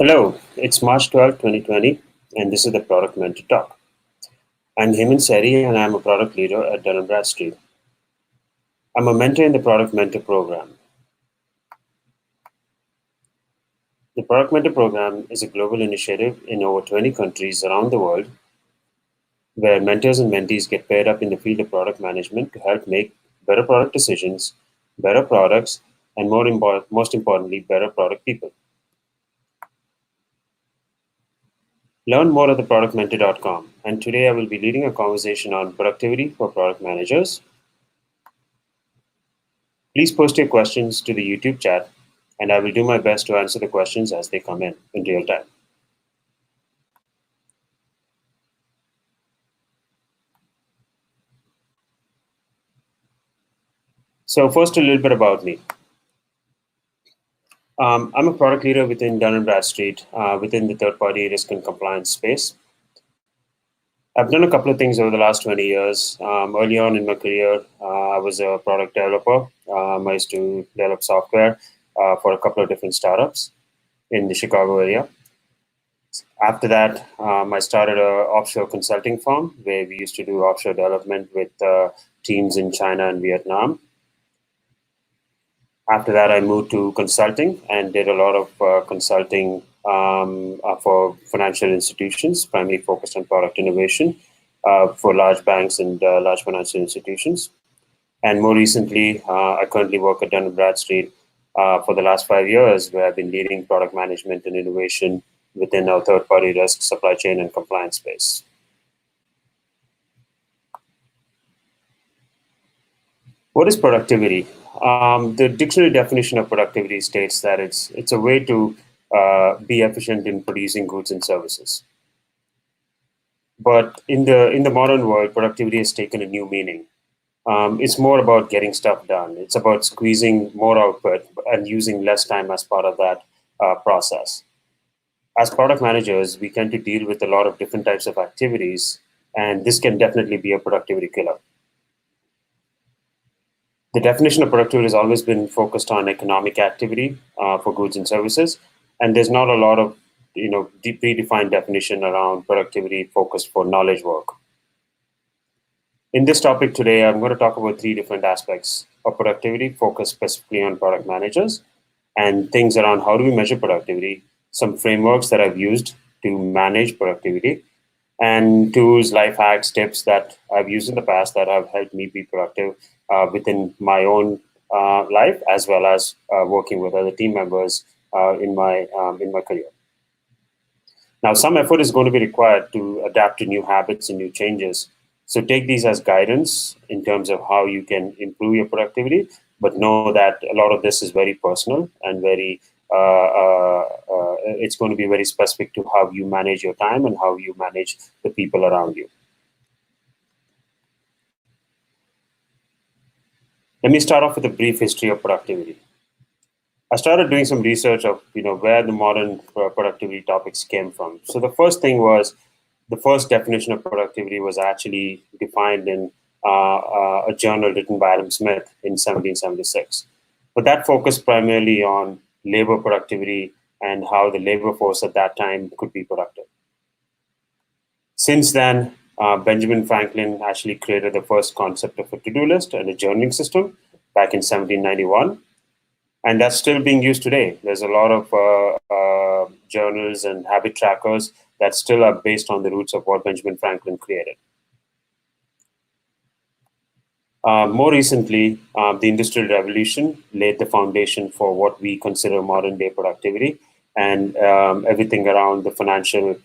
Hello, it's March 12, 2020, and this is the Product Mentor Talk. I'm Hemanth Setty, and I'm a product leader at Dun& Bradstreet. I'm a mentor in the Product Mentor program. The Product Mentor program is a global initiative in over 20 countries around the world where mentors and mentees get paired up in the field of product management to help make better product decisions, better products, and most importantly, better product people. Learn more at theproductmentor.com, and today I will be leading a conversation on productivity for product managers. Please post your questions to the YouTube chat, and I will do my best to answer the questions as they come in real time. So first, a little bit about me. I'm a product leader within Dun & Bradstreet within the third-party risk and compliance space. I've done a couple of things over the last 20 years. Early on in my career, I was a product developer. I used to develop software for a couple of different startups in the Chicago area. After that, I started an offshore consulting firm where we used to do offshore development with teams in China and Vietnam. After that, I moved to consulting and did a lot of consulting for financial institutions, primarily focused on product innovation for large banks and large financial institutions. And more recently, I currently work at Dun & Bradstreet for the last 5 years, where I've been leading product management and innovation within our third-party risk, supply chain, and compliance space. What is productivity? The dictionary definition of productivity states that it's a way to be efficient in producing goods and services. But in the modern world, productivity has taken a new meaning. It's more about getting stuff done. It's about squeezing more output and using less time as part of that process. As product managers, we tend to deal with a lot of different types of activities, and this can definitely be a productivity killer. The definition of productivity has always been focused on economic activity for goods and services, and there's not a lot of predefined definition around productivity focused for knowledge work. In this topic today, I'm going to talk about 3 different aspects of productivity focused specifically on product managers and things around how do we measure productivity, some frameworks that I've used to manage productivity, and tools, life hacks, tips that I've used in the past that have helped me be productive within my own life, as well as working with other team members in my career. Now, some effort is going to be required to adapt to new habits and new changes. So take these as guidance in terms of how you can improve your productivity, but know that a lot of this is very personal and it's going to be very specific to how you manage your time and how you manage the people around you. Let me start off with a brief history of productivity. I started doing some research of where the modern productivity topics came from. So the first thing was the first definition of productivity was actually defined in a journal written by Adam Smith in 1776. But that focused primarily on labor productivity and how the labor force at that time could be productive. Since then, Benjamin Franklin actually created the first concept of a to-do list and a journaling system back in 1791. And that's still being used today. There's a lot of journals and habit trackers that still are based on the roots of what Benjamin Franklin created. More recently, the Industrial Revolution laid the foundation for what we consider modern-day productivity, and everything around the financial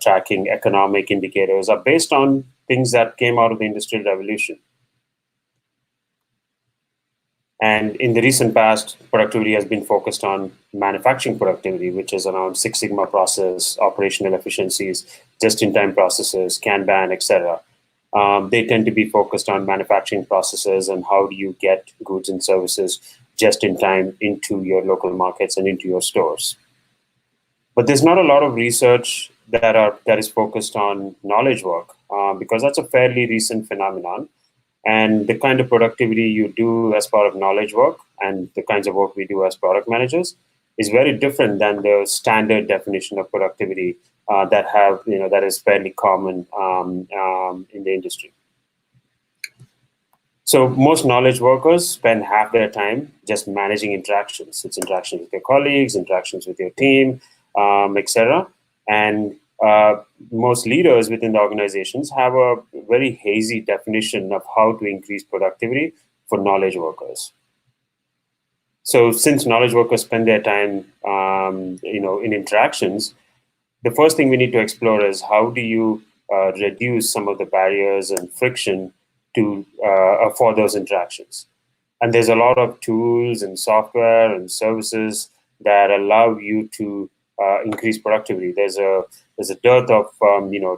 tracking, economic indicators are based on things that came out of the Industrial Revolution. And in the recent past, productivity has been focused on manufacturing productivity, which is around Six Sigma process, operational efficiencies, just-in-time processes, Kanban, etc. They tend to be focused on manufacturing processes and how do you get goods and services just in time into your local markets and into your stores. But there's not a lot of research that is focused on knowledge work because that's a fairly recent phenomenon. And the kind of productivity you do as part of knowledge work and the kinds of work we do as product managers is very different than the standard definition of productivity that is fairly common in the industry. So most knowledge workers spend half their time just managing interactions. It's interactions with your colleagues, interactions with your team, etc. And most leaders within the organizations have a very hazy definition of how to increase productivity for knowledge workers. So since knowledge workers spend their time, in interactions, the first thing we need to explore is how do you reduce some of the barriers and friction for those interactions. And there's a lot of tools and software and services that allow you to increase productivity. There's a dearth of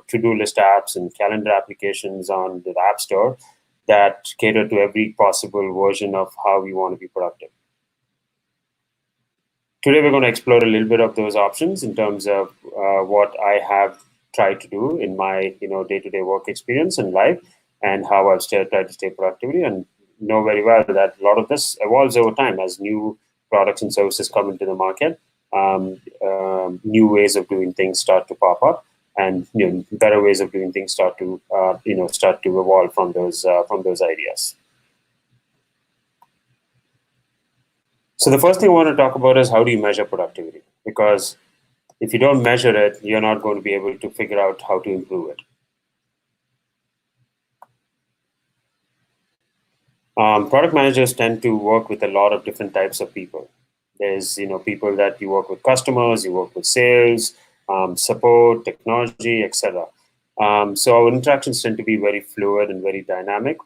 to-do list apps and calendar applications on the App Store that cater to every possible version of how you want to be productive. Today, we're going to explore a little bit of those options in terms of what I have tried to do in my day-to-day work experience and life, and how I've tried to stay productivity, and know very well that a lot of this evolves over time as new products and services come into the market. New ways of doing things start to pop up, and better ways of doing things start to evolve from those ideas. So the first thing I want to talk about is how do you measure productivity? Because if you don't measure it, you're not going to be able to figure out how to improve it. Product managers tend to work with a lot of different types of people. There's people that you work with customers, you work with sales, support, technology, etc. So our interactions tend to be very fluid and very dynamic,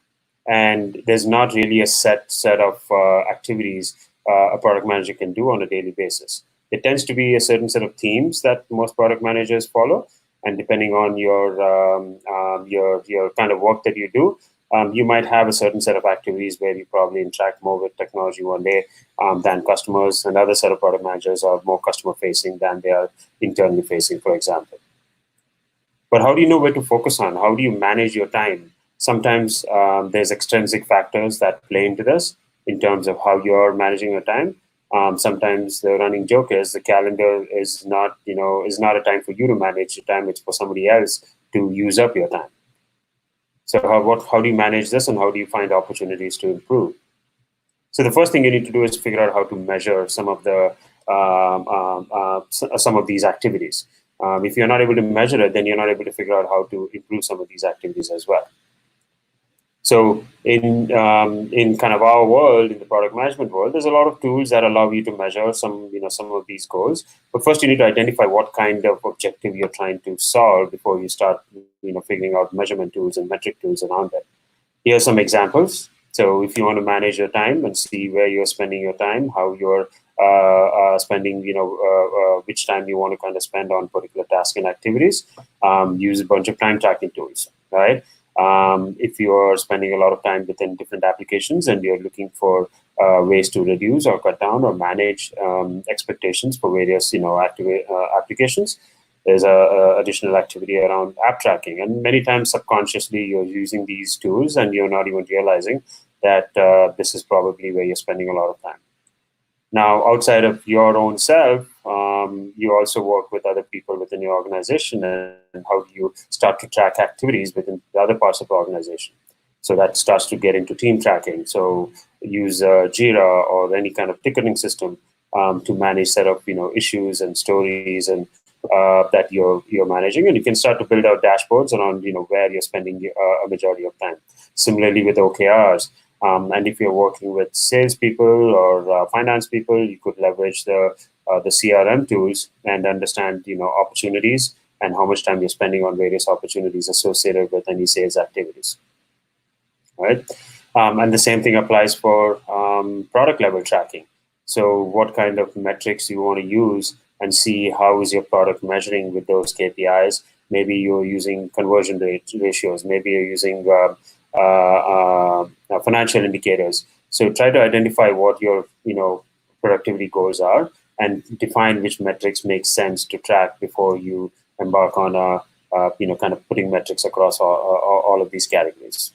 and there's not really a set of activities a product manager can do on a daily basis. There tends to be a certain set of themes that most product managers follow, and depending on your kind of work that you do, you might have a certain set of activities where you probably interact more with technology one day than customers. Another set of product managers are more customer facing than they are internally facing, for example. But how do you know where to focus on? How do you manage your time? Sometimes there's extrinsic factors that play into this in terms of how you're managing your time. Sometimes the running joke is the calendar is not a time for you to manage your time. It's for somebody else to use up your time. So how do you manage this, and how do you find opportunities to improve? So the first thing you need to do is figure out how to measure some of these activities. If you're not able to measure it, then you're not able to figure out how to improve some of these activities as well. So in kind of our world, in the product management world, there's a lot of tools that allow you to measure some of these goals. But first, you need to identify what kind of objective you're trying to solve before you start figuring out measurement tools and metric tools around it. Here are some examples. So if you want to manage your time and see where you're spending your time, how you're spending, which time you want to kind of spend on particular tasks and activities, use a bunch of time tracking tools, right? If you're spending a lot of time within different applications and you're looking for ways to reduce or cut down or manage expectations for various applications, there's a additional activity around app tracking. And many times subconsciously you're using these tools and you're not even realizing that this is probably where you're spending a lot of time. Now, outside of your own self, you also work with other people within your organization, and how do you start to track activities within the other parts of the organization? So that starts to get into team tracking. So use Jira or any kind of ticketing system to manage set of issues and stories and that you're managing, and you can start to build out dashboards around where you're spending a majority of time. Similarly with OKRs. And if you're working with salespeople or finance people, you could leverage the CRM tools and understand opportunities and how much time you're spending on various opportunities associated with any sales activities. Right, and the same thing applies for product level tracking. So what kind of metrics you want to use and see how is your product measuring with those KPIs. Maybe you're using conversion ratios. Maybe you're using financial indicators. So try to identify what your productivity goals are and define which metrics make sense to track before you embark on kind of putting metrics across all of these categories.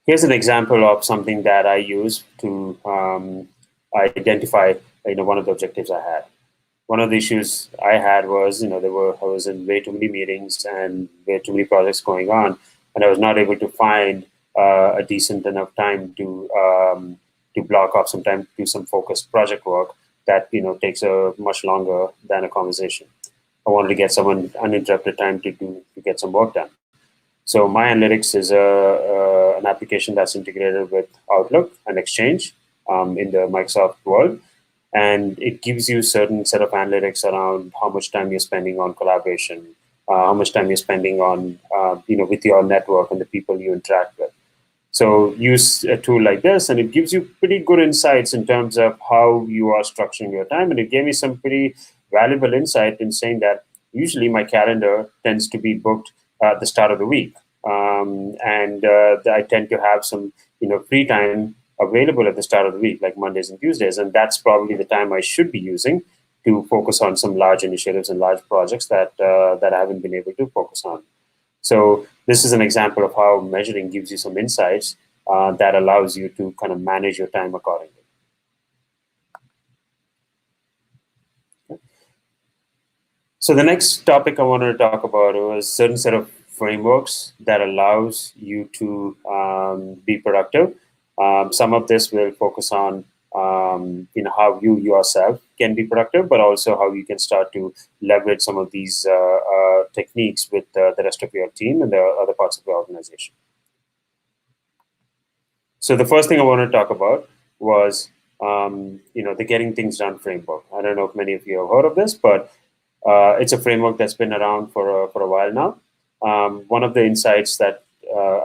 Here's an example of something that I use to identify, one of the objectives I had. One of the issues I had was, I was in way too many meetings and way too many projects going on, and I was not able to find a decent enough time to block off some time to do some focused project work that takes a much longer than a conversation. I wanted to get someone uninterrupted time to get some work done. So My Analytics is an application that's integrated with Outlook and Exchange in the Microsoft world, and it gives you certain set of analytics around how much time you're spending on collaboration, how much time you're spending on with your network and the people you interact with. So use a tool like this, and it gives you pretty good insights in terms of how you are structuring your time. And it gave me some pretty valuable insight in saying that usually my calendar tends to be booked at the start of the week, and I tend to have some free time available at the start of the week, like Mondays and Tuesdays, and that's probably the time I should be using to focus on some large initiatives and large projects that I haven't been able to focus on. So this is an example of how measuring gives you some insights that allows you to kind of manage your time accordingly. So the next topic I wanted to talk about was certain set of frameworks that allows you to be productive. Some of this will focus on how you yourself can be productive, but also how you can start to leverage some of these techniques with the rest of your team and the other parts of the organization. So the first thing I want to talk about was the Getting Things Done framework. I don't know if many of you have heard of this, but it's a framework that's been around for a while now. One of the insights that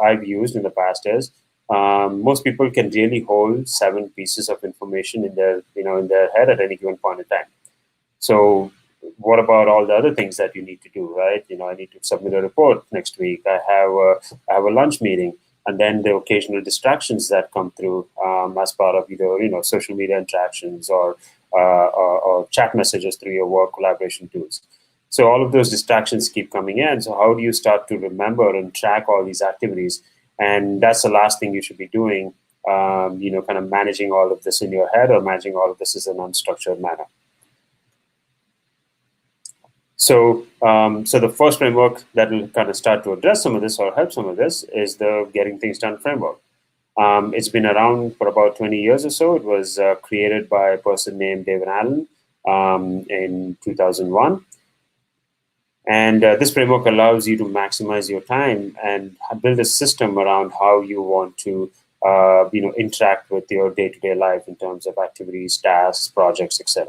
I've used in the past is most people can really hold 7 pieces of information in their head at any given point in time. So what about all the other things that you need to do, right? I need to submit a report next week. I have a lunch meeting, and then the occasional distractions that come through as part of either social media interactions or chat messages through your work collaboration tools. So all of those distractions keep coming in. So how do you start to remember and track all these activities? And that's the last thing you should be doing. Kind of managing all of this in your head or managing all of this in an unstructured manner. So the first framework that will kind of start to address some of this or help some of this is the Getting Things Done framework. It's been around for about 20 years or so. It was created by a person named David Allen in 2001. And this framework allows you to maximize your time and build a system around how you want to interact with your day-to-day life in terms of activities, tasks, projects, etc.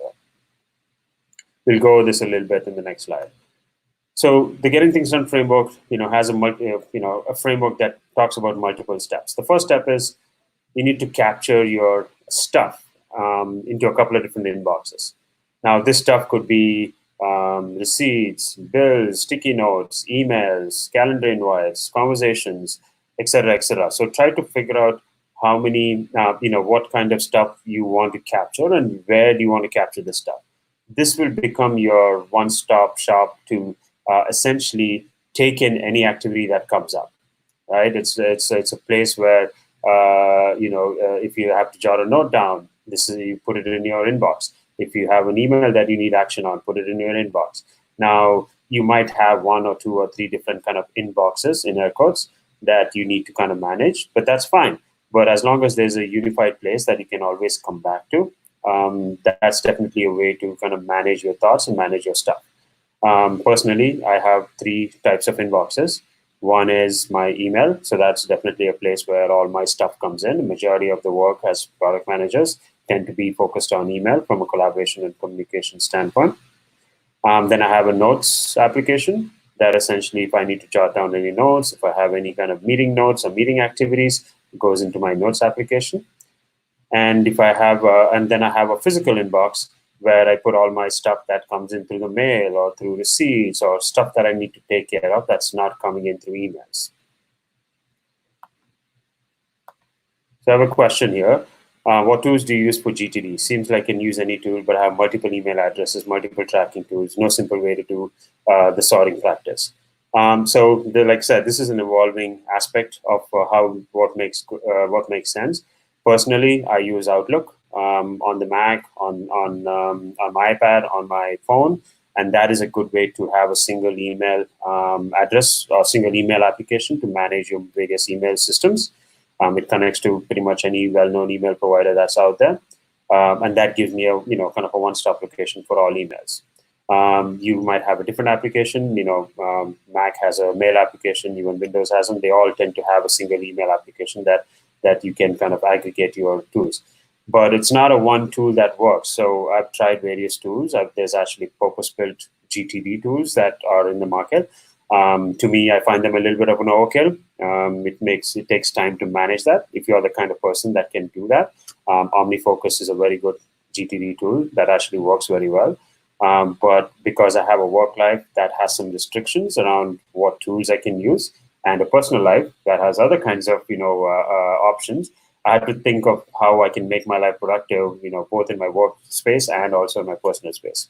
We'll go over this a little bit in the next slide. So the Getting Things Done framework, has a framework that talks about multiple steps. The first step is you need to capture your stuff into a couple of different inboxes. Now, this stuff could be receipts, bills, sticky notes, emails, calendar invites, conversations, etc., etc. So try to figure out how many, what kind of stuff you want to capture and where do you want to capture this stuff. This will become your one-stop shop to essentially take in any activity that comes up, right? It's a place where if you have to jot a note down, you put it in your inbox. If you have an email that you need action on, put it in your inbox. Now you might have 1 or 2 or 3 different kind of inboxes in air quotes that you need to kind of manage, but that's fine. But as long as there's a unified place that you can always come back to, that's definitely a way to kind of manage your thoughts and manage your stuff. Personally, I have 3 types of inboxes. One is my email. So that's definitely a place where all my stuff comes in. The majority of the work as product managers tend to be focused on email from a collaboration and communication standpoint. Then I have a notes application that essentially, if I need to jot down any notes, if I have any kind of meeting notes or meeting activities, it goes into my notes application. And if I have, and then I have a physical inbox where I put all my stuff that comes in through the mail or through receipts or stuff that I need to take care of that's not coming in through emails. So I have a question here. What tools do you use for GTD? Seems like I can use any tool, but I have multiple email addresses, multiple tracking tools, no simple way to do the sorting practice. So, like I said, this is an evolving aspect of what makes sense. Personally, I use Outlook on the Mac, on my iPad, on my phone, and that is a good way to have a single email address or single email application to manage your various email systems. It connects to pretty much any well-known email provider that's out there, and that gives me a kind of a one-stop location for all emails. You might have a different application. Mac has a mail application, even Windows has them. They all tend to have a single email application that you can kind of aggregate your tools. But it's not a one tool that works. So I've tried various tools. There's actually purpose-built GTD tools that are in the market. To me, I find them a little bit of an overkill. It takes time to manage that. If you're the kind of person that can do that, OmniFocus is a very good GTD tool that actually works very well. But because I have a work life that has some restrictions around what tools I can use, and a personal life that has other kinds of options, I have to think of how I can make my life productive, both in my work space and also in my personal space.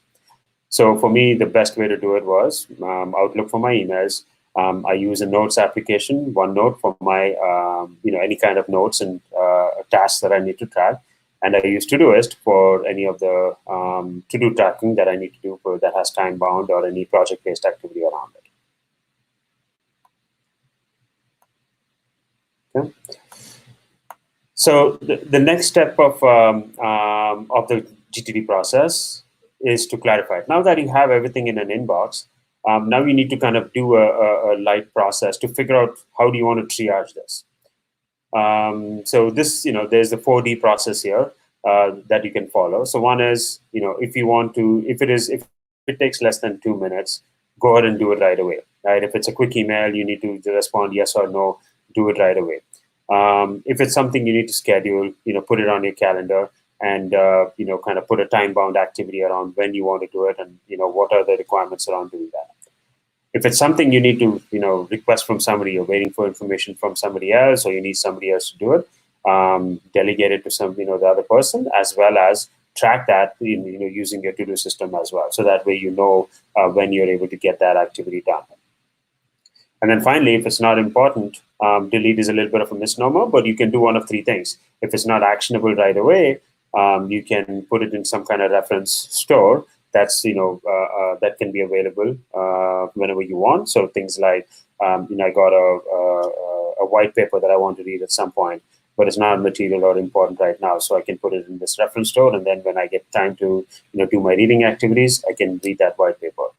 So for me, the best way to do it was Outlook for my emails. I use a notes application, OneNote for my any kind of notes and tasks that I need to track. And I use Todoist for any of the to-do tracking that I need to do that has time bound or any project-based activity around it. Okay. So the next step of the GTD process is to clarify it. Now that you have everything in an inbox, now you need to kind of do a light process to figure out how do you want to triage this. So this, there's the 4D process here that you can follow. So one is, if you want to, if it takes less than 2 minutes, go ahead and do it right away. Right? If it's a quick email, you need to respond yes or no, do it right away. If it's something you need to schedule, put it on your calendar and, kind of put a time-bound activity around when you want to do it and, what are the requirements around doing that. If it's something you need to, request from somebody, you're waiting for information from somebody else, or you need somebody else to do it, delegate it to the other person, as well as track that, using your to-do system as well. So that way, when you're able to get that activity done. And then finally, if it's not important, delete is a little bit of a misnomer, but you can do one of three things. If it's not actionable right away, you can put it in some kind of reference store that's that can be available whenever you want. So things like I got a white paper that I want to read at some point, but it's not material or important right now, so I can put it in this reference store, and then when I get time to do my reading activities, I can read that white paper.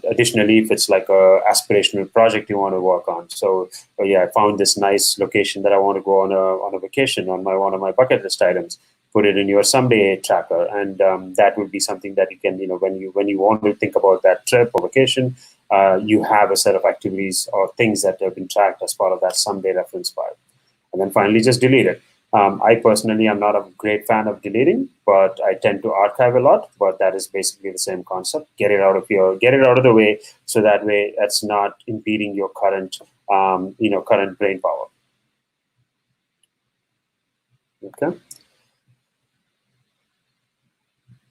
Additionally, if it's like a aspirational project you want to work on, so I found this nice location that I want to go on a vacation on one of my bucket list items. Put it in your someday tracker, and that would be something that you can, when you want to think about that trip or vacation, you have a set of activities or things that have been tracked as part of that someday reference file. And then finally, just delete it. I personally am not a great fan of deleting, but I tend to archive a lot. But that is basically the same concept. Get it out of the way, so that way it's not impeding your current brain power. Okay.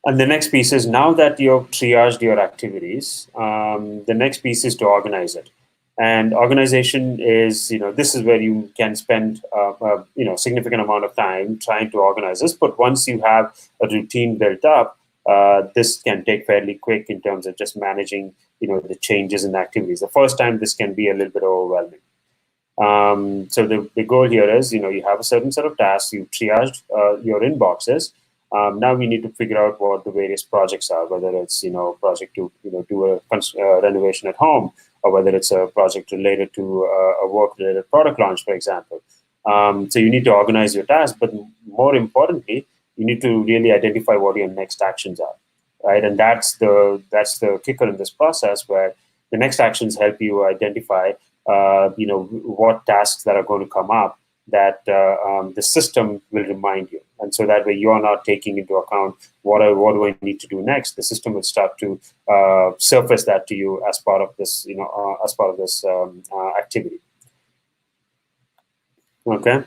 And the next piece is, now that you've triaged your activities, the next piece is to organize it. And organization is, this is where you can spend, significant amount of time trying to organize this. But once you have a routine built up, this can take fairly quick in terms of just managing, the changes in activities. The first time, this can be a little bit overwhelming. So the goal here is, you have a certain set of tasks, you've triaged your inboxes. Now we need to figure out what the various projects are, whether it's project to do a renovation at home, or whether it's a project related to a work-related product launch, for example. So you need to organize your tasks, but more importantly, you need to really identify what your next actions are, right? And that's the kicker in this process, where the next actions help you identify what tasks that are going to come up that the system will remind you. And so that way you are not taking into account what do I need to do next. The system will start to surface that to you as part of this, activity. Okay.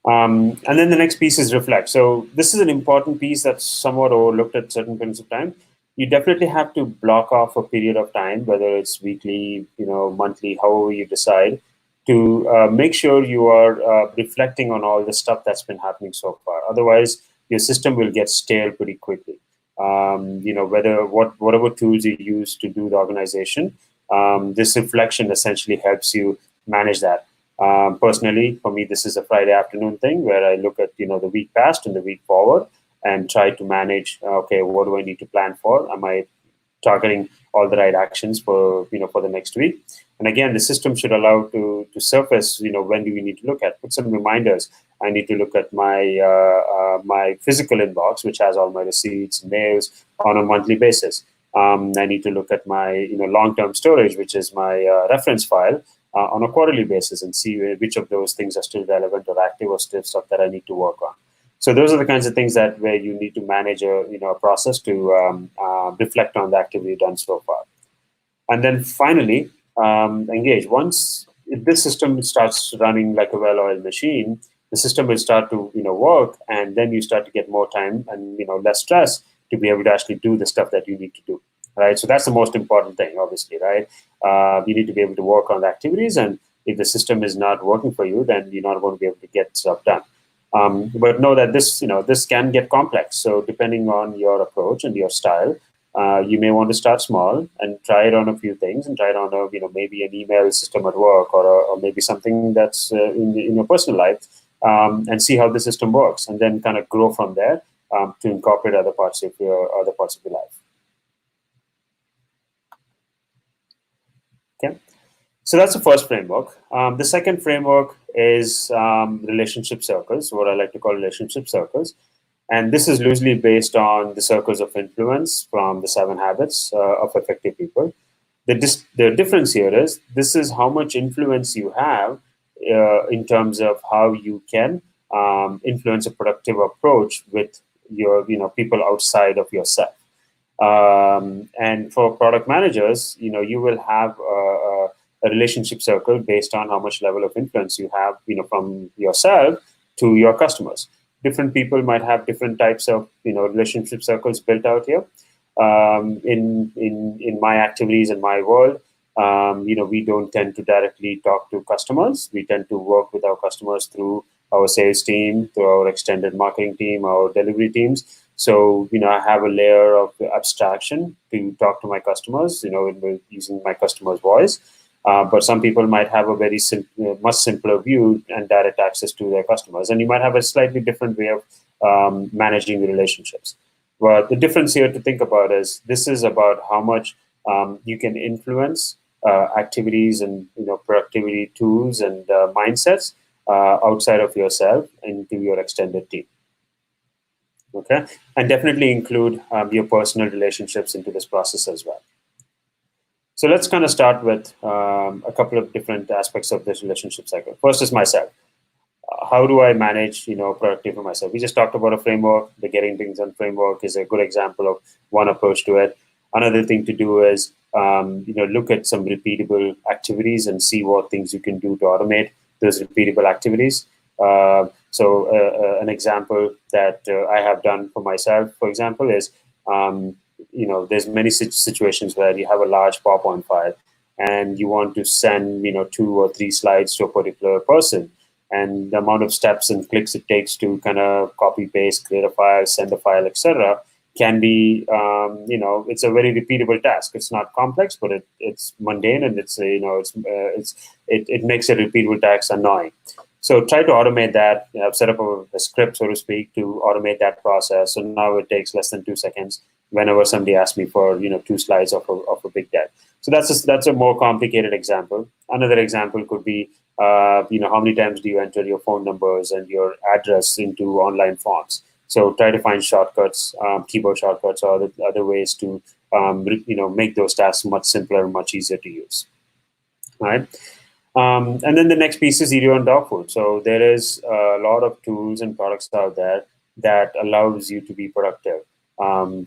And then the next piece is reflect. So this is an important piece that's somewhat overlooked at certain points of time. you definitely have to block off a period of time, whether it's weekly, monthly, however you decide, to make sure you are reflecting on all the stuff that's been happening so far. Otherwise, your system will get stale pretty quickly. Whatever tools you use to do the organization, this reflection essentially helps you manage that. Personally, for me, this is a Friday afternoon thing where I look at the week past and the week forward and try to manage. Okay, what do I need to plan for? Am I targeting all the right actions for the next week? And again, the system should allow to surface. When do we need to look at? Put some reminders. I need to look at my physical inbox, which has all my receipts, mails on a monthly basis. I need to look at my long-term storage, which is my reference file, on a quarterly basis, and see which of those things are still relevant or active or still stuff that I need to work on. So those are the kinds of things that where you need to manage a process to reflect on the activity done so far, and then finally engage. Once this system starts running like a well-oiled machine, the system will start to work, and then you start to get more time and less stress to be able to actually do the stuff that you need to do. Right. So that's the most important thing, obviously. Right. You need to be able to work on the activities, and if the system is not working for you, then you're not going to be able to get stuff done. But know that this can get complex. So depending on your approach and your style, you may want to start small and try it on a few things, and try it on maybe an email system at work, or maybe something that's in your personal life, and see how the system works, and then kind of grow from there to incorporate other parts of your life. Okay. So that's the first framework. The second framework is relationship circles, what I like to call relationship circles. And this is loosely based on the circles of influence from the 7 habits of effective people. The difference here is this is how much influence you have in terms of how you can influence a productive approach with your people outside of yourself. And for product managers, you will have a relationship circle based on how much level of influence you have, from yourself to your customers. Different people might have different types of, relationship circles built out here. In my activities in my world, we don't tend to directly talk to customers. We tend to work with our customers through our sales team, through our extended marketing team, our delivery teams. So, I have a layer of abstraction to talk to my customers, using my customer's voice. But some people might have a very much simpler view and direct access to their customers. And you might have a slightly different way of managing the relationships. But the difference here to think about is this is about how much you can influence activities and productivity tools and mindsets outside of yourself into your extended team. Okay, and definitely include your personal relationships into this process as well. So let's kind of start with a couple of different aspects of this relationship cycle. First is myself. How do I manage, productivity for myself? We just talked about a framework. The Getting Things Done framework is a good example of one approach to it. Another thing to do is, look at some repeatable activities and see what things you can do to automate those repeatable activities. An example that I have done for myself, for example, is there's many situations where you have a large PowerPoint file and you want to send 2 or 3 slides to a particular person, and the amount of steps and clicks it takes to kind of copy paste, create a file, send a file, etc., can be it's a very repeatable task. It's not complex, but it's mundane, and it makes a repeatable task annoying. So try to automate that. I've set up a script, so to speak, to automate that process. So now it takes less than 2 seconds whenever somebody asks me for 2 slides of a big deck. So that's a more complicated example. Another example could be how many times do you enter your phone numbers and your address into online forms. So try to find shortcuts, keyboard shortcuts, or other ways to make those tasks much simpler and much easier to use. All right. And then the next piece is eat your own dog food. So there is a lot of tools and products out there that allows you to be productive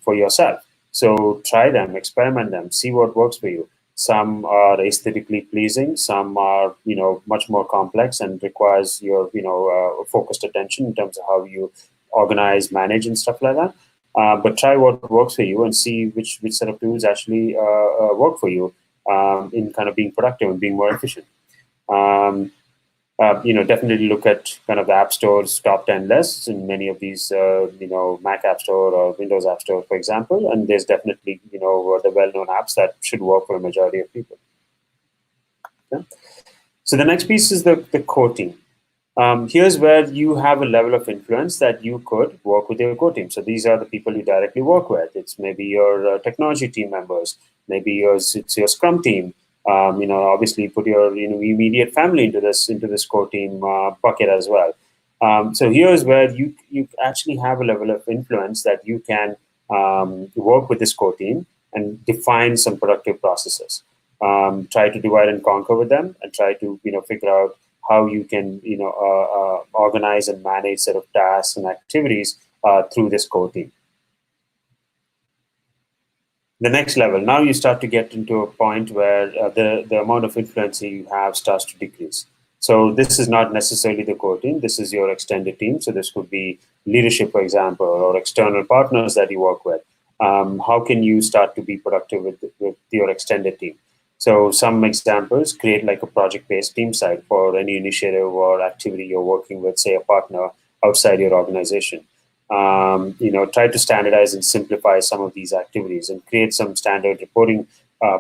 for yourself. So try them, experiment them, see what works for you. Some are aesthetically pleasing, some are much more complex and requires your focused attention in terms of how you organize, manage, and stuff like that. but try what works for you and see which set of tools actually work for you in kind of being productive and being more efficient. Um, Definitely look at kind of the App Store's top 10 lists in many of these, Mac App Store or Windows App Store, for example. And there's definitely, the well-known apps that should work for a majority of people. Okay? So the next piece is the core team. Here's where you have a level of influence that you could work with your core team. So these are the people you directly work with. It's maybe your technology team members, maybe it's your Scrum team. Obviously put your immediate family into this core team bucket as well. So here's where you actually have a level of influence that you can work with this core team and define some productive processes. Try to divide and conquer with them, and try to figure out how you can organize and manage set of tasks and activities through this core team. The next level, now you start to get into a point where the amount of influence you have starts to decrease. So this is not necessarily the core team. This is your extended team. So this could be leadership, for example, or external partners that you work with. How can you start to be productive with your extended team? So some examples: create like a project-based team site for any initiative or activity you're working with, say a partner outside your organization. Try to standardize and simplify some of these activities and create some standard reporting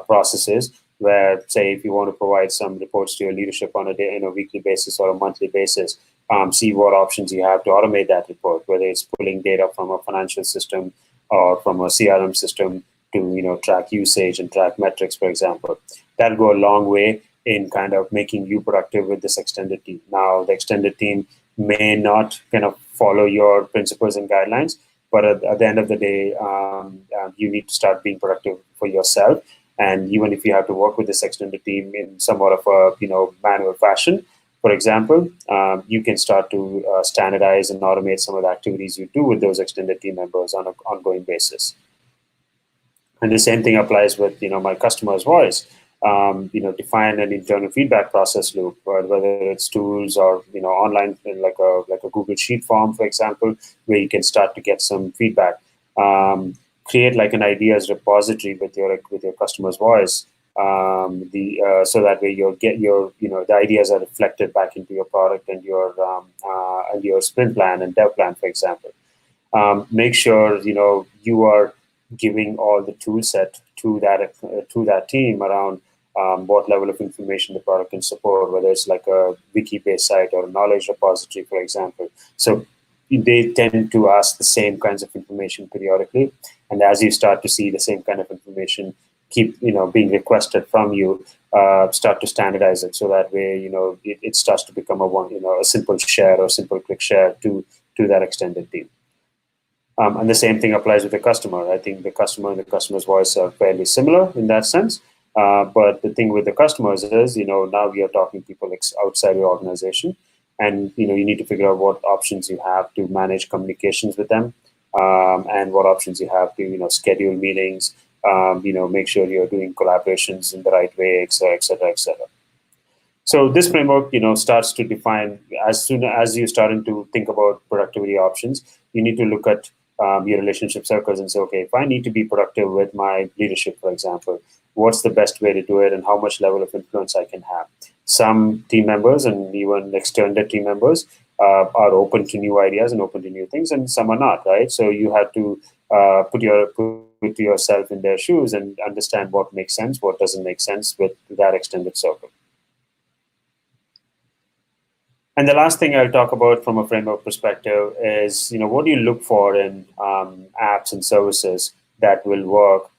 processes where, say, if you want to provide some reports to your leadership on a weekly basis or a monthly basis, see what options you have to automate that report, whether it's pulling data from a financial system or from a CRM system to track usage and track metrics, for example. That'll go a long way in kind of making you productive with this extended team. Now, the extended team may not kind of follow your principles and guidelines, but at the end of the day, you need to start being productive for yourself. And even if you have to work with this extended team in somewhat of a manual fashion, for example, you can start to standardize and automate some of the activities you do with those extended team members on an ongoing basis. And the same thing applies with my customer's voice. Define an internal feedback process loop, whether it's tools or online, like a Google Sheet form, for example, where you can start to get some feedback. Create like an ideas repository with your customer's voice. So that way the ideas are reflected back into your product and your sprint plan and dev plan, for example. Make sure you are giving all the tool set to that team around what level of information the product can support, whether it's like a wiki-based site or a knowledge repository, for example. So they tend to ask the same kinds of information periodically, and as you start to see the same kind of information keep being requested from you, start to standardize it, so that way it starts to become a simple share or simple quick share to that extended team. And the same thing applies with the customer. I think the customer and the customer's voice are fairly similar in that sense. But the thing with the customers is, now we are talking to people outside your organization, and you need to figure out what options you have to manage communications with them, and what options you have to schedule meetings, make sure you're doing collaborations in the right way, et cetera, et cetera, et cetera. So this framework, starts to define, as soon as you're starting to think about productivity options, you need to look at your relationship circles and say, okay, if I need to be productive with my leadership, for example, what's the best way to do it and how much level of influence I can have? Some team members and even extended team members are open to new ideas and open to new things, and some are not, right? So you have to put yourself in their shoes and understand what makes sense, what doesn't make sense with that extended circle. And the last thing I'll talk about from a framework perspective is, what do you look for in apps and services that will work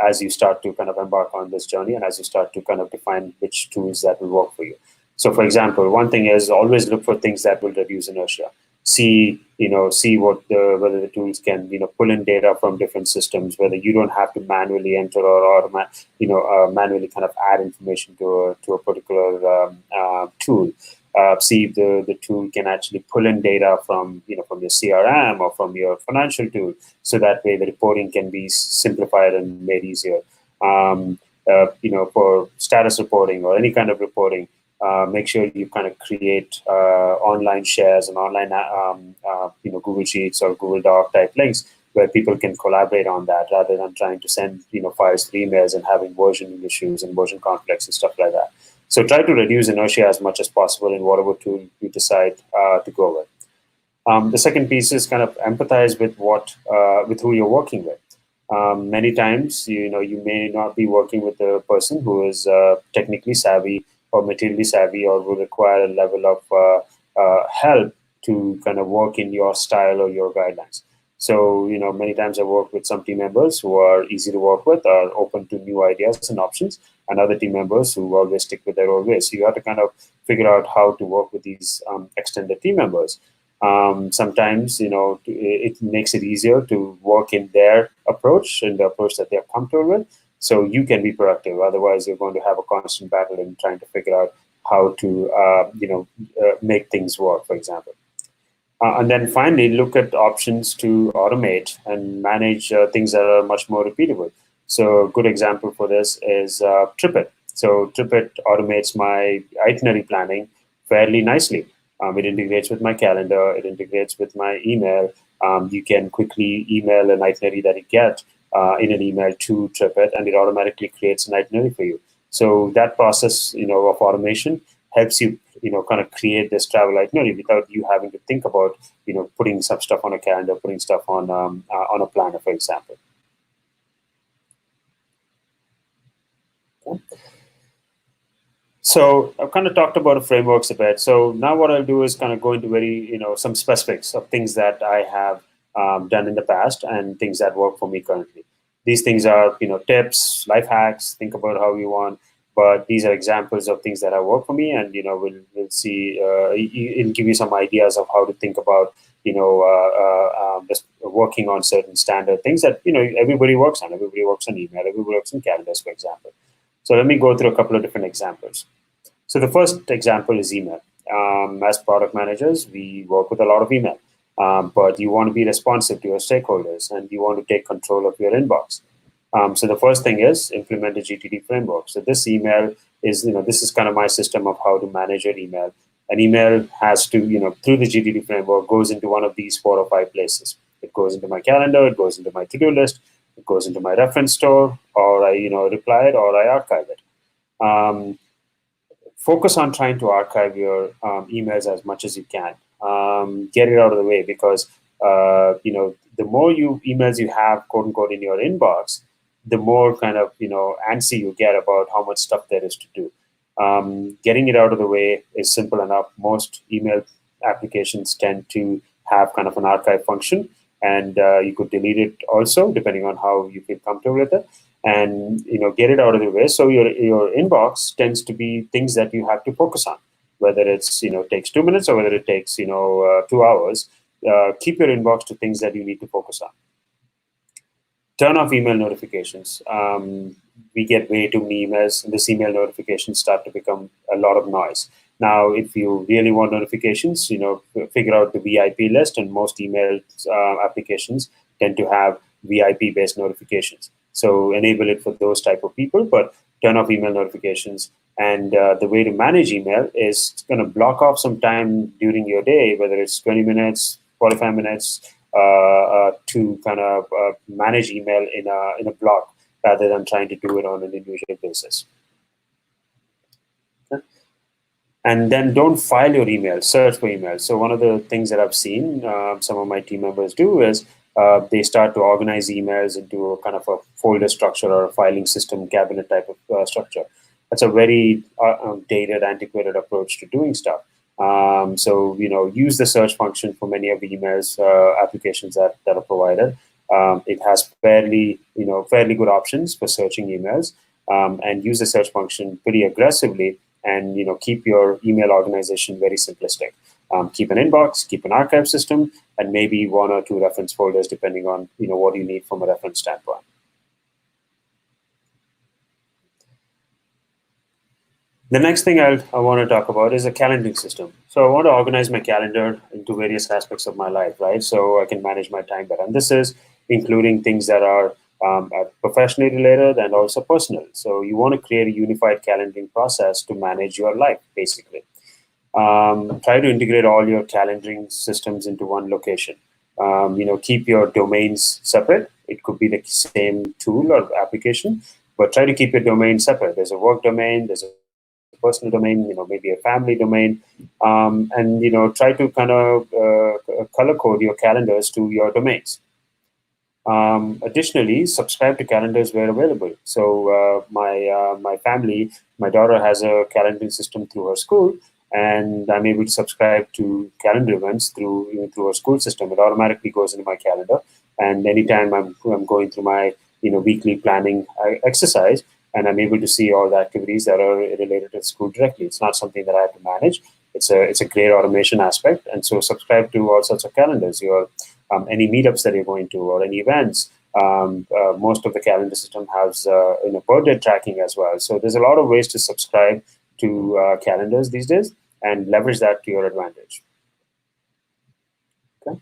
as you start to kind of embark on this journey, and as you start to kind of define which tools that will work for you. So, for example, one thing is always look for things that will reduce inertia. See what whether the tools can pull in data from different systems, whether you don't have to manually enter or manually kind of add information to a particular tool. See if the tool can actually pull in data from your CRM or from your financial tool, so that way the reporting can be simplified and made easier. For status reporting or any kind of reporting, make sure you kind of create online shares and online Google Sheets or Google Doc type links, where people can collaborate on that rather than trying to send files through emails and having version issues and version conflicts and stuff like that. So try to reduce inertia as much as possible in whatever tool you decide to go with. The second piece is kind of empathize with who you're working with. Many times, you may not be working with a person who is technically savvy or materially savvy, or will require a level of help to kind of work in your style or your guidelines. So, many times I work with some team members who are easy to work with, are open to new ideas and options, and other team members who always stick with their old ways. So you have to kind of figure out how to work with these extended team members. Sometimes, it makes it easier to work in their approach and the approach that they're comfortable with, so you can be productive. Otherwise, you're going to have a constant battle in trying to figure out how to, make things work, for example. And then finally, look at options to automate and manage things that are much more repeatable. So a good example for this is TripIt. So TripIt automates my itinerary planning fairly nicely. It integrates with my calendar. It integrates with my email. You can quickly email an itinerary that you get in an email to TripIt, and it automatically creates an itinerary for you. So that process, of automation helps you, kind of create this travel itinerary without you having to think about, putting some stuff on a calendar, putting stuff on a planner, for example. Okay. So I've kind of talked about the frameworks a bit. So now what I'll do is kind of go into some specifics of things that I have done in the past and things that work for me currently. These things are, tips, life hacks, think about how you want, but these are examples of things that have worked for me, and, we'll see, it'll give you some ideas of how to think about, just working on certain standard things that, everybody works on. Everybody works on email, everybody works on calendars, for example. So let me go through a couple of different examples. So the first example is email. As product managers, we work with a lot of email, but you want to be responsive to your stakeholders and you want to take control of your inbox. So the first thing is implement a GTD framework. So this email is, this is kind of my system of how to manage your email. An email has to, through the GTD framework, goes into one of these 4 or 5 places. It goes into my calendar, it goes into my to-do list, it goes into my reference store, or I, reply it, or I archive it. Focus on trying to archive your emails as much as you can. Get it out of the way, because the more emails you have, quote unquote, in your inbox, the more kind of antsy you get about how much stuff there is to do. Getting it out of the way is simple enough. Most email applications tend to have kind of an archive function, and you could delete it also, depending on how you feel comfortable with it. And get it out of the way, so your inbox tends to be things that you have to focus on, whether it's takes 2 minutes or whether it takes 2 hours. Keep your inbox to things that you need to focus on. Turn off email notifications. We get way too many emails, and these email notifications start to become a lot of noise. Now, if you really want notifications, figure out the VIP list, and most email applications tend to have VIP-based notifications. So enable it for those type of people, but turn off email notifications. And the way to manage email is going to block off some time during your day, whether it's 20 minutes, 45 minutes, to kind of manage email in a block, rather than trying to do it on an individual basis. Okay. And then don't file your email, search for email. So one of the things that I've seen some of my team members do is they start to organize emails into a kind of a folder structure or a filing system cabinet type of structure. That's a very dated, antiquated approach to doing stuff. So use the search function for many of the emails applications that are provided. It has fairly good options for searching emails, and use the search function pretty aggressively, and keep your email organization very simplistic. Keep an inbox, keep an archive system, and maybe 1 or 2 reference folders, depending on what you need from a reference standpoint. The next thing I want to talk about is a calendaring system. So I want to organize my calendar into various aspects of my life, right? So I can manage my time better. And this is including things that are professionally related and also personal. So you want to create a unified calendaring process to manage your life, basically. Try to integrate all your calendaring systems into one location. Keep your domains separate. It could be the same tool or application, but try to keep your domain separate. There's a work domain, there's a personal domain, maybe a family domain, and try to kind of color code your calendars to your domains. Additionally, subscribe to calendars where available. So my family, my daughter has a calendaring system through her school, and I'm able to subscribe to calendar events through her school system. It automatically goes into my calendar, and anytime I'm going through my weekly planning exercise, and I'm able to see all the activities that are related to school directly. It's not something that I have to manage. It's a great automation aspect, and so subscribe to all sorts of calendars. Your any meetups that you're going to or any events. Most of the calendar system has birthday tracking as well. So there's a lot of ways to subscribe to calendars these days and leverage that to your advantage. Okay.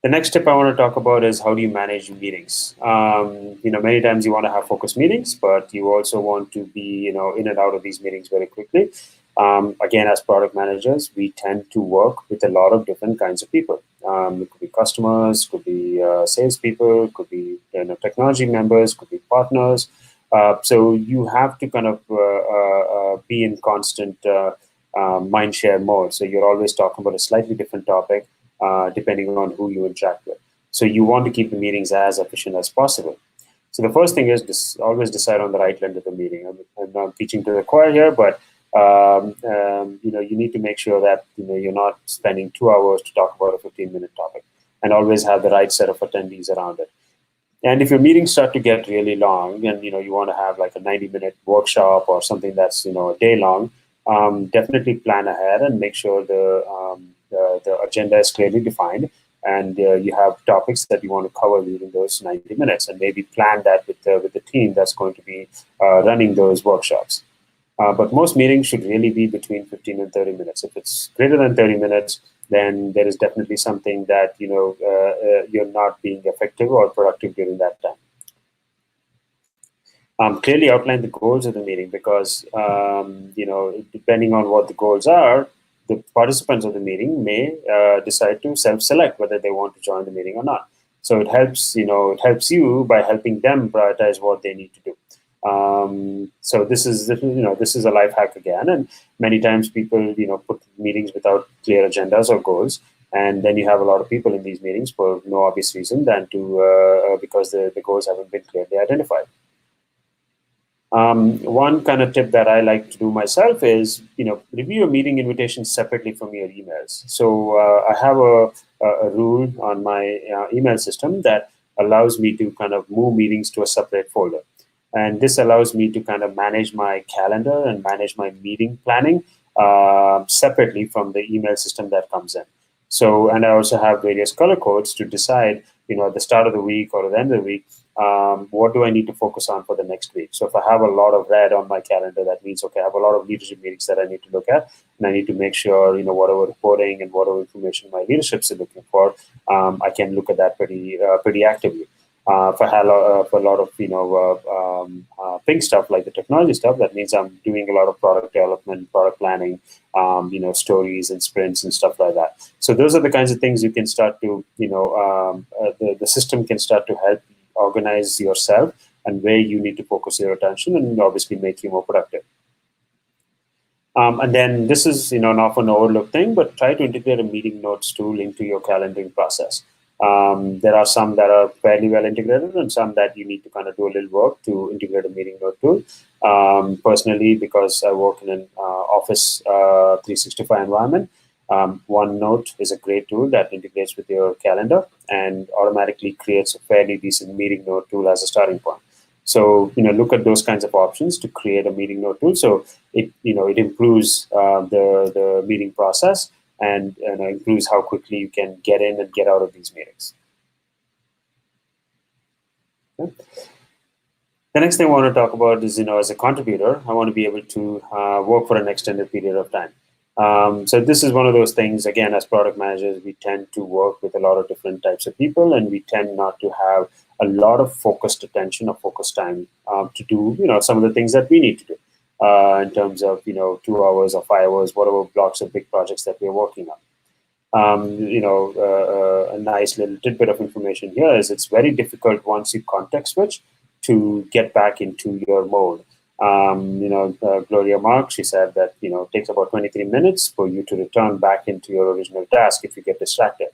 The next tip I want to talk about is how do you manage meetings. Many times you want to have focused meetings, but you also want to be in and out of these meetings very quickly. Again, as product managers, we tend to work with a lot of different kinds of people. It could be customers, could be salespeople, could be technology members, could be partners. So you have to kind of be in constant mind share mode. So you're always talking about a slightly different topic, depending on who you interact with. So you want to keep the meetings as efficient as possible. So the first thing is always decide on the right length of the meeting. I'm not teaching to the choir here, but you need to make sure that you're not spending 2 hours to talk about a 15-minute topic, and always have the right set of attendees around it. And if your meetings start to get really long, and you want to have like a 90-minute workshop or something that's a day long, definitely plan ahead and make sure the agenda is clearly defined, and you have topics that you want to cover within those 90 minutes, and maybe plan that with the team that's going to be running those workshops. But most meetings should really be between 15 and 30 minutes. If it's greater than 30 minutes, then there is definitely something that you're not being effective or productive during that time. Clearly outline the goals of the meeting, because depending on what the goals are, the participants of the meeting may decide to self-select whether they want to join the meeting or not. So it helps you by helping them prioritize what they need to do. So this is a life hack again, and many times people put meetings without clear agendas or goals, and then you have a lot of people in these meetings for no obvious reason than to because the goals haven't been clearly identified. One kind of tip that I like to do myself is, review your meeting invitations separately from your emails. So I have a rule on my email system that allows me to kind of move meetings to a separate folder. And this allows me to kind of manage my calendar and manage my meeting planning separately from the email system that comes in. So, and I also have various color codes to decide, at the start of the week or at the end of the week, what do I need to focus on for the next week? So if I have a lot of red on my calendar, that means, okay, I have a lot of leadership meetings that I need to look at, and I need to make sure, whatever reporting and whatever information my leadership is looking for, I can look at that pretty actively. For a lot of pink stuff like the technology stuff, that means I'm doing a lot of product development, product planning, stories and sprints and stuff like that. So those are the kinds of things you can start to, the system can start to help organize yourself and where you need to focus your attention, and obviously make you more productive. And then this is an often overlooked thing, but try to integrate a meeting notes tool into your calendaring process. There are some that are fairly well integrated, and some that you need to kind of do a little work to integrate a meeting note tool. Personally, because I work in an Office 365 environment, OneNote is a great tool that integrates with your calendar and automatically creates a fairly decent meeting note tool as a starting point. So look at those kinds of options to create a meeting note tool. So it improves the meeting process, and improves how quickly you can get in and get out of these meetings. Okay. The next thing I want to talk about is, as a contributor, I want to be able to work for an extended period of time. So this is one of those things, again, as product managers, we tend to work with a lot of different types of people, and we tend not to have a lot of focused attention or focused time to do, some of the things that we need to do in terms of, 2 hours or 5 hours, whatever blocks of big projects that we're working on. A nice little tidbit of information here is it's very difficult once you context switch to get back into your mode. Gloria Marx, she said that, it takes about 23 minutes for you to return back into your original task if you get distracted.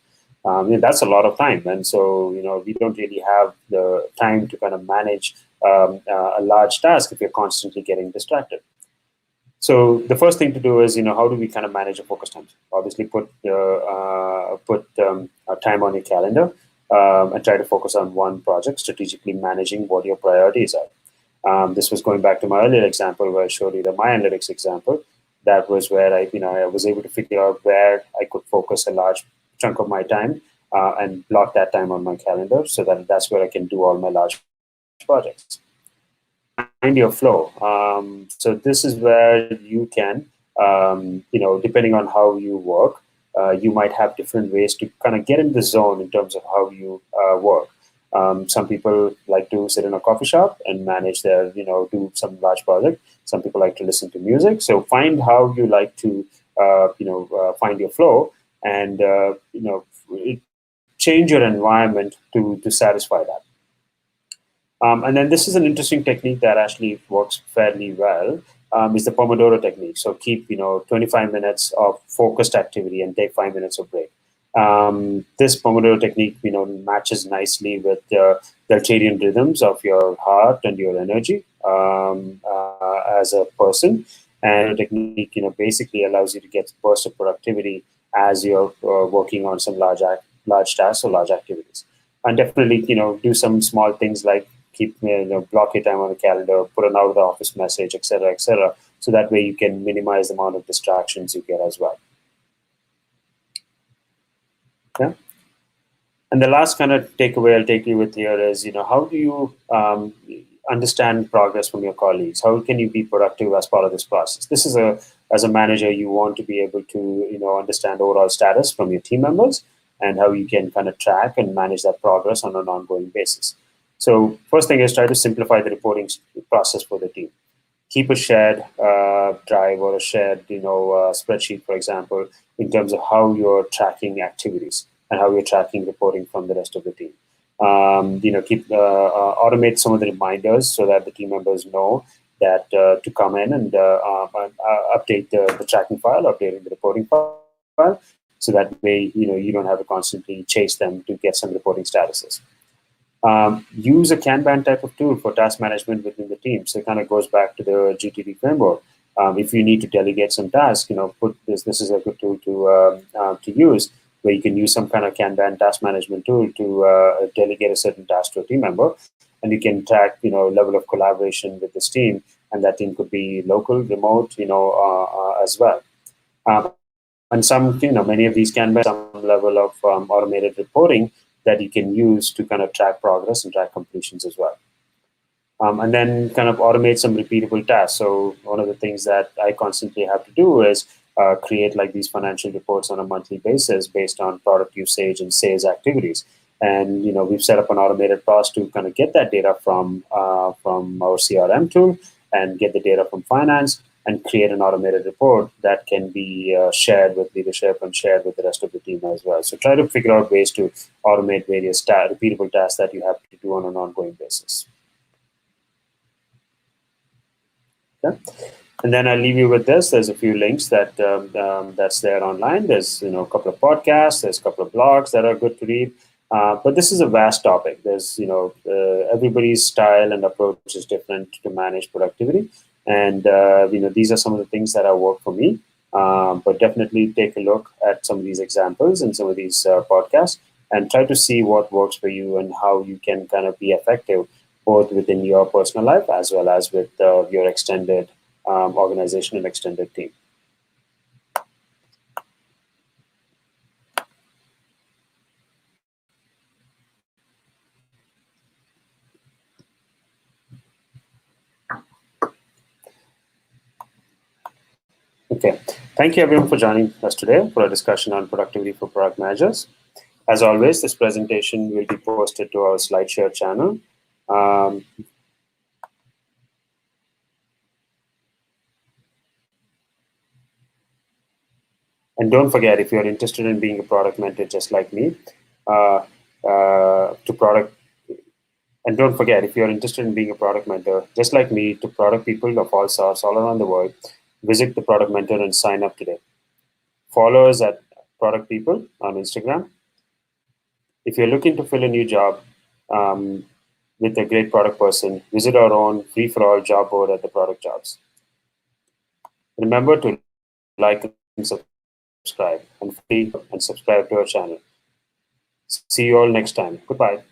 That's a lot of time. And so, we don't really have the time to kind of manage a large task if you're constantly getting distracted. So the first thing to do is, how do we kind of manage a focus time? Obviously, put a time on your calendar and try to focus on one project, strategically managing what your priorities are. This was going back to my earlier example where I showed you the My Analytics example. That was where I was able to figure out where I could focus a large chunk of my time and block that time on my calendar so that that's where I can do all my large projects. Find your flow. So this is where you can, depending on how you work, you might have different ways to kind of get in the zone in terms of how you work. Some people like to sit in a coffee shop and manage their, do some large project. Some people like to listen to music. So find how you like to, find your flow and, change your environment to satisfy that. And then this is an interesting technique that actually works fairly well. Is the Pomodoro technique. So keep 25 minutes of focused activity and take 5 minutes of break. This Pomodoro technique matches nicely with the circadian rhythms of your heart and your energy as a person. And the technique basically allows you to get burst of productivity as you're working on some large tasks or large activities. And definitely do some small things like keep block your time on the calendar, put an out of the office message, etc. So that way you can minimize the amount of distractions you get as well. Yeah. And the last kind of takeaway I'll take you with here is, how do you understand progress from your colleagues? How can you be productive as part of this process? This is as a manager, you want to be able to, understand overall status from your team members and how you can kind of track and manage that progress on an ongoing basis. So first thing is try to simplify the reporting process for the team. Keep a shared drive or a shared, spreadsheet, for example, in terms of how you're tracking activities and how you're tracking reporting from the rest of the team. Keep automate some of the reminders so that the team members know that to come in and update the tracking file, update the reporting file, so that way you don't have to constantly chase them to get some reporting statuses. Use a Kanban type of tool for task management within the team. So it kind of goes back to the GTD framework. If you need to delegate some tasks, put this. This is a good tool to use, where you can use some kind of Kanban task management tool to delegate a certain task to a team member, and you can track level of collaboration with this team, and that team could be local, remote, as well. And some, many of these can be some level of automated reporting that you can use to kind of track progress and track completions as well. And then kind of automate some repeatable tasks. So one of the things that I constantly have to do is create like these financial reports on a monthly basis based on product usage and sales activities. And we've set up an automated process to kind of get that data from our CRM tool and get the data from finance and create an automated report that can be shared with leadership and shared with the rest of the team as well. So try to figure out ways to automate various repeatable tasks that you have to do on an ongoing basis. Okay. And then I'll leave you with this. There's a few links that that's there online. There's a couple of podcasts. There's a couple of blogs that are good to read. But this is a vast topic. There's everybody's style and approach is different to manage productivity. And these are some of the things that have worked for me. But definitely take a look at some of these examples and some of these podcasts and try to see what works for you and how you can kind of be effective both within your personal life as well as with your extended organization and extended team. Okay. Thank you everyone for joining us today for a discussion on productivity for product managers. As always, this presentation will be posted to our SlideShare channel. And don't forget, if you're interested in being a product mentor just like me, uh, to product and don't forget, if you're interested in being a product mentor just like me to product people of all sorts all around the world, visit the Product Mentor and sign up today. Follow us at Product People on Instagram. If you're looking to fill a new job with a great product person, visit our own free for all job board at the Product Jobs. Remember to like and subscribe, and finally, and subscribe to our channel. See you all next time. Goodbye.